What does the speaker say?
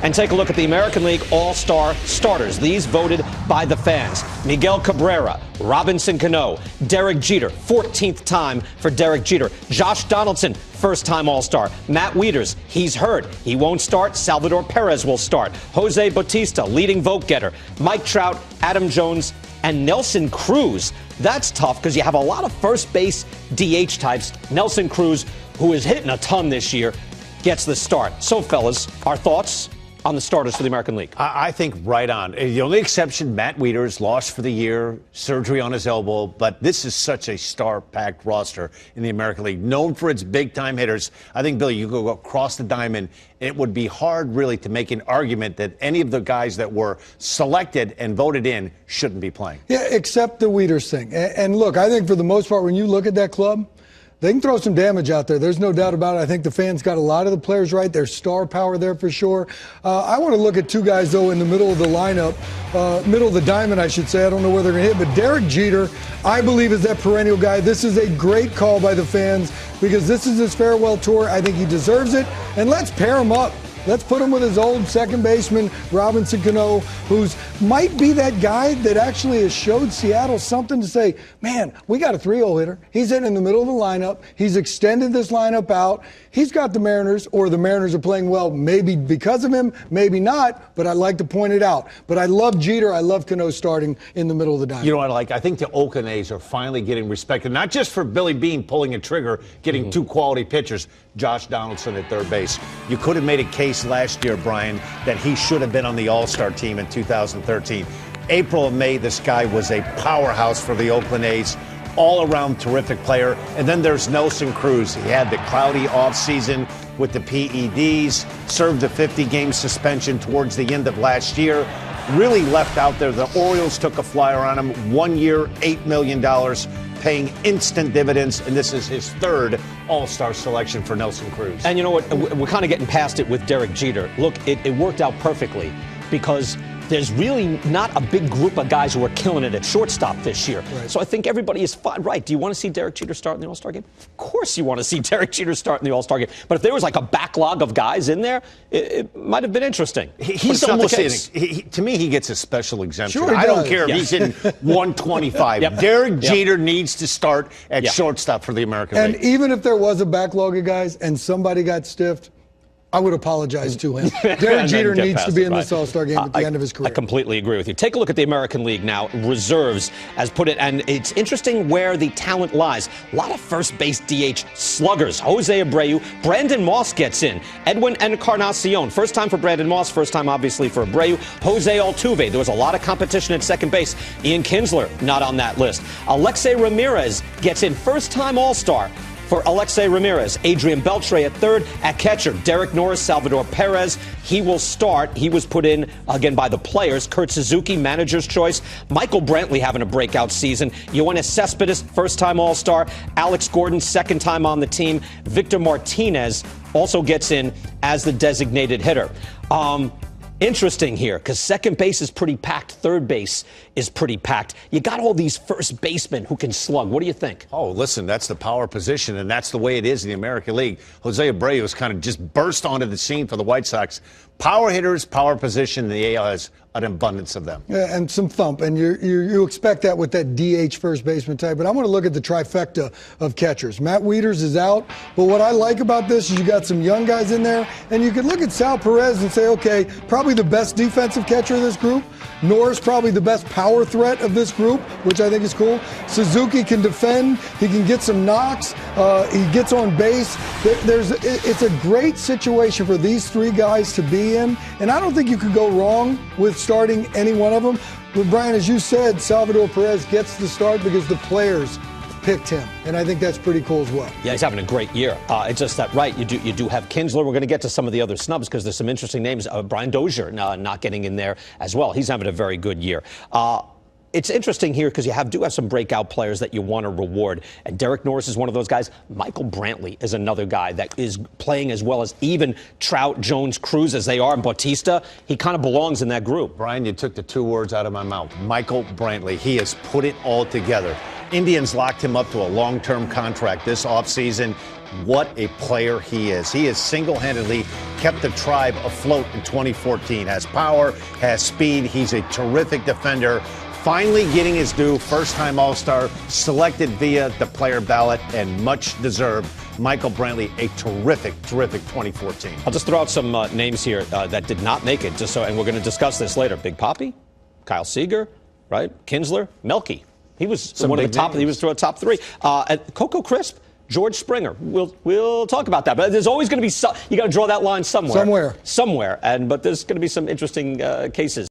and take a look at the American League All-Star starters. These voted by the fans. Miguel Cabrera, Robinson Cano, Derek Jeter, 14th time for Derek Jeter. Josh Donaldson, first-time All-Star. Matt Wieters, he's hurt. He won't start. Salvador Perez will start. Jose Bautista, leading vote-getter. Mike Trout, Adam Jones, and Nelson Cruz. That's tough because you have a lot of first base DH types. Nelson Cruz, who is hitting a ton this year, gets the start. So, fellas, our thoughts on the starters for the American League? I think right on. The only exception, Matt Wieters, lost for the year, surgery on his elbow, but this is such a star-packed roster in the American League, known for its big-time hitters. I think, Billy, you go across the diamond, and it would be hard, really, to make an argument that any of the guys that were selected and voted in shouldn't be playing. Yeah, except the Wieters thing. And look, I think for the most part, when you look at that club, they can throw some damage out there. There's no doubt about it. I think the fans got a lot of the players right. There's star power there for sure. I want to look at two guys, though, in the middle of the lineup, middle of the diamond, I should say. I don't know where they're going to hit, but Derek Jeter, I believe, is that perennial guy. This is a great call by the fans because this is his farewell tour. I think he deserves it, and let's pair him up. Let's put him with his old second baseman, Robinson Cano, who's might be that guy that actually has showed Seattle something to say, man, we got a 3-0 hitter. He's in the middle of the lineup. He's extended this lineup out. He's got the Mariners, or the Mariners are playing well, maybe because of him, maybe not, but I'd like to point it out. But I love Jeter. I love Cano starting in the middle of the diamond. You know what I like? I think the Oakland A's are finally getting respected, not just for Billy Beane pulling a trigger, getting two quality pitchers, Josh Donaldson at third base. You could have made a case last year, Brian, that he should have been on the All-Star team in 2013. April and May, this guy was a powerhouse for the Oakland A's. All-around terrific player. And then there's Nelson Cruz. He had the cloudy offseason with the PEDs, served a 50-game suspension towards the end of last year. Really left out there. The Orioles took a flyer on him. 1 year, $8 million, paying instant dividends. And this is his third All-Star selection for Nelson Cruz. And you know what? We're kind of getting past it with Derek Jeter. Look, it worked out perfectly because there's really not a big group of guys who are killing it at shortstop this year. Right. So I think everybody is fine. Right. Do you want to see Derek Jeter start in the All-Star game? Of course you want to see Derek Jeter start in the All-Star game. But if there was like a backlog of guys in there, it might have been interesting. He's almost to me, he gets a special exemption. Sure, I don't care if he's in 125. Yep. Derek Jeter needs to start at shortstop for the American League. And even if there was a backlog of guys and somebody got stiffed, I would apologize to him. Derek Jeter needs to be in this All-Star game at the end of his career. I completely agree with you. Take a look at the American League now. Reserves, as put it, and it's interesting where the talent lies. A lot of first base DH sluggers. Jose Abreu. Brandon Moss gets in. Edwin Encarnacion. First time for Brandon Moss. First time, obviously, for Abreu. Jose Altuve. There was a lot of competition at second base. Ian Kinsler, not on that list. Alexei Ramirez gets in. First time All-Star for Alexei Ramirez. Adrian Beltre at third. At catcher, Derek Norris, Salvador Perez. He will start. He was put in, again, by the players. Kurt Suzuki, manager's choice. Michael Brantley having a breakout season. Yoenis Cespedes, first-time All-Star. Alex Gordon, second time on the team. Victor Martinez also gets in as the designated hitter. Interesting here, because second base is pretty packed. Third base is pretty packed. You got all these first basemen who can slug. What do you think? Oh, listen, that's the power position, and that's the way it is in the American League. Jose Abreu has kind of just burst onto the scene for the White Sox. Power hitters, power position, the AL has an abundance of them. Yeah, and some thump, and you expect that with that DH first baseman type. But I want to look at the trifecta of catchers. Matt Wieters is out, but what I like about this is you got some young guys in there, and you can look at Sal Perez and say, okay, probably the best defensive catcher of this group. Norris probably the best power threat of this group, which I think is cool. Suzuki can defend. He can get some knocks. He gets on base. It's a great situation for these three guys to be in, and I don't think you could go wrong with starting any one of them. But Brian, as you said, Salvador Perez gets the start because the players picked him, and I think that's pretty cool as well. Yeah, he's having a great year. It's just that, right, you do have Kinsler. We're going to get to some of the other snubs because there's some interesting names. Brian Dozier not getting in there as well. He's having a very good year. It's interesting here because you do have some breakout players that you want to reward. And Derek Norris is one of those guys. Michael Brantley is another guy that is playing as well as even Trout, Jones, Cruz as they are, and Bautista. He kind of belongs in that group. Brian, you took the two words out of my mouth. Michael Brantley. He has put it all together. Indians locked him up to a long-term contract this offseason. what a player he is. He has single-handedly kept the Tribe afloat in 2014. Has power, has speed. He's a terrific defender. Finally getting his due, first-time All-Star, selected via the player ballot, and much deserved. Michael Brantley, a terrific 2014. I'll just throw out some names here that did not make it, and we're going to discuss this later. Big Papi, Kyle Seager, right? Kinsler, Melky. He was one of the top. Names. He was through a top 3. Coco Crisp, George Springer. We'll talk about that. But there's always going to be you got to draw that line somewhere. Somewhere. But there's going to be some interesting cases.